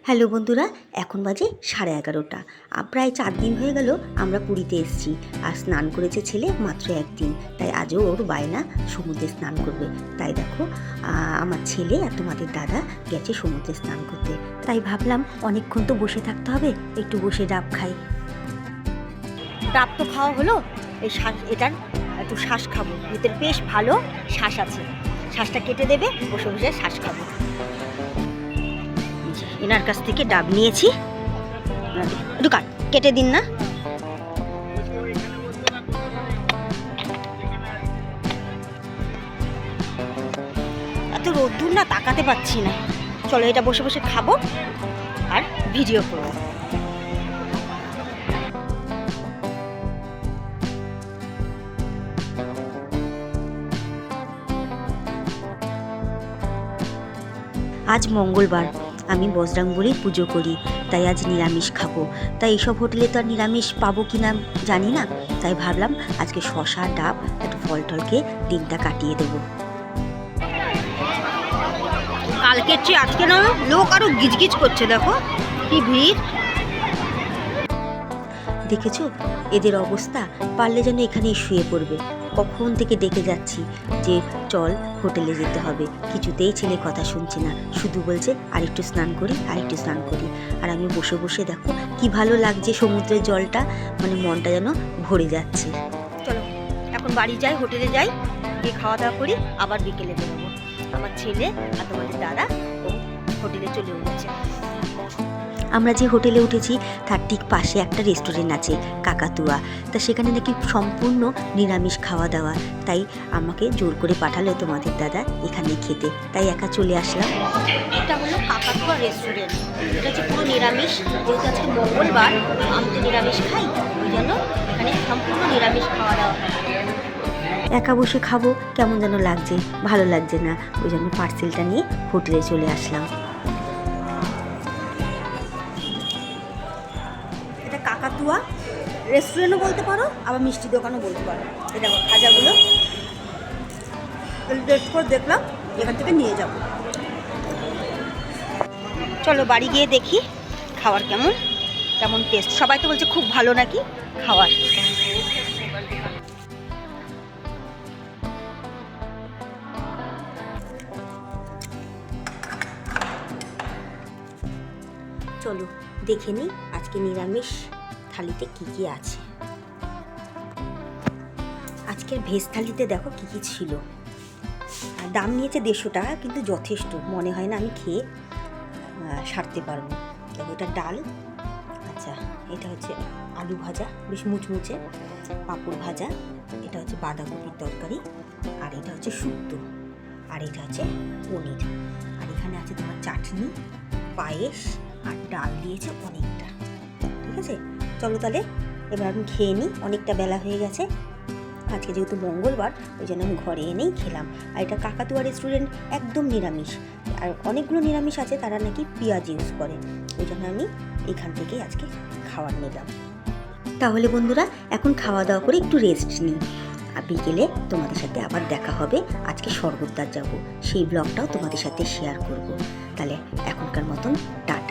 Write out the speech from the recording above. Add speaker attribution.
Speaker 1: Hello বন্ধুরা, এখন বাজে 11:30। প্রায় 4 দিন হয়ে গেল আমরা পুরীতে এসেছি। আর স্নান করেছে ছেলে মাত্র একদিন, তাই আজও ওর বায়না সমুদ্রে স্নান করবে। তাই দেখো আমার ছেলে আর তোমাদের দাদা গেছে সমুদ্রে স্নান করতে। তাই ভাবলাম অনেকক্ষণ তো বসে থাকতে হবে, একটু বসে ডাব খাই। ডাব তো খাওয়া হলো, এই শ্বাস এটার একটু শ্বাস খাবো, ভিতরে বেশ ভালো শ্বাস আছে, শ্বাসটা কেটে দেবে, বসে বসে শ্বাস খাবো। এনার কাছ থেকে ডাব নিয়েছি, একটু কেটে দিন না। এত রোদ্দুর না, তাকাতে পাচ্ছি না। চলো এটা বসে বসে খাবো আর ভিডিও করবো। আজ মঙ্গলবার, আমি বজরংবলীর পুজো করি, তাই আজ নিরামিষ খাবো। তাই এইসব হোটেলে তো আর নিরামিষ পাবো কি না জানি না, তাই ভাবলাম আজকে শশা ডাব একটু ফল টলকে দিনটা কাটিয়ে দেবো। কালকের চেয়ে আজকে না লোক আরো গিজগিজ করছে, দেখো কি ভিড়। দেখেছো এদের অবস্থা, পারলে যেন এখানেই শুয়ে পড়বে। কখন থেকে ডেকে যাচ্ছি যে চল হোটেলে যেতে হবে, কিছুতেই ছেলে কথা শুনছে না, শুধু বলছে আরেকটু স্নান করি আরেকটু স্নান করি। আর আমি বসে বসে দেখো কি ভালো লাগছে সমুদ্রের জলটা, মানে মনটা যেন ভরে যাচ্ছে। চলো এখন বাড়ি যাই, হোটেলে যাই, গিয়ে খাওয়া দাওয়া করি, আবার বিকেলে বেরোবো। আমার ছেলে আর তোমাদের দাদা ও হোটেলে চলে উঠেছে। আমরা যে হোটেলে উঠেছি তার ঠিক পাশে একটা রেস্টুরেন্ট আছে, কাকাতুয়া। তা সেখানে নাকি সম্পূর্ণ নিরামিষ খাওয়া দাওয়া, তাই আমাকে জোর করে পাঠালো তোমাদের দাদা এখানে খেতে, তাই একা চলে আসলাম। এটা হলো কাকাতুয়া রেস্টুরেন্ট, এটা হচ্ছে পুরো নিরামিষ। যেহেতু আজকে মঙ্গলবার, আমি তো নিরামিষ খাই, ওই জন্য এখানে সম্পূর্ণ নিরামিষ খাওয়া দাওয়া। একা বসে খাবো কেমন যেন লাগছে, ভালো লাগছে না, ওই জন্য পার্সেলটা নিয়ে হোটেলে চলে আসলাম। এটা কাকাতুয়া রেস্টুরেন্টও বলতে পারো, আবার মিষ্টি দোকানও বলতে পারো। এটা খাজাগুলো টেস্ট করে দেখলাম, এখান থেকে নিয়ে যাব। চলো বাড়ি গিয়ে দেখি খাবার কেমন কেমন টেস্ট। সবাই তো বলছে খুব ভালো নাকি খাবার। চলো দেখে নিই আজকে নিরামিষ থালিতে কি কি আছে। আজকের ভেজ থালিতে দেখো কি কি ছিল। দাম নিয়েছে 150 টাকা, কিন্তু যথেষ্ট মনে হয় না আমি খেয়ে সারতে পারবো। দেখো এটা ডাল, আচ্ছা এটা হচ্ছে আলু ভাজা বেশ মুচমুচে, পাঁপড় ভাজা, এটা হচ্ছে বাঁধাকপির তরকারি, আর এটা হচ্ছে শুক্তো, আর এটা হচ্ছে পনির, আর এখানে আছে তোমার চাটনি, পায়েস, আর ডাল দিয়েছে অনেকটা। ঠিক আছে, চলো তাহলে এবার আমি খেয়ে নিই, অনেকটা বেলা হয়ে গেছে। আজকে যেহেতু মঙ্গলবার, ওই জন্য আমি ঘরে এনেই খেলাম। আর এটা কাকাতুয়া রেস্টুরেন্ট একদম নিরামিষ, আর অনেকগুলো নিরামিষ আছে তারা নাকি পেঁয়াজ ইউজ করে, ওই জন্য আমি এখান থেকেই আজকে খাবার নিলাম। তাহলে বন্ধুরা এখন খাওয়া দাওয়া করে একটু রেস্ট নিই, আর বিকেলে তোমাদের সাথে আবার দেখা হবে। আজকে স্বর্গদ্বার যাব, সেই ব্লগটাও তোমাদের সাথে শেয়ার করব। তাহলে এখনকার মতন টাটা।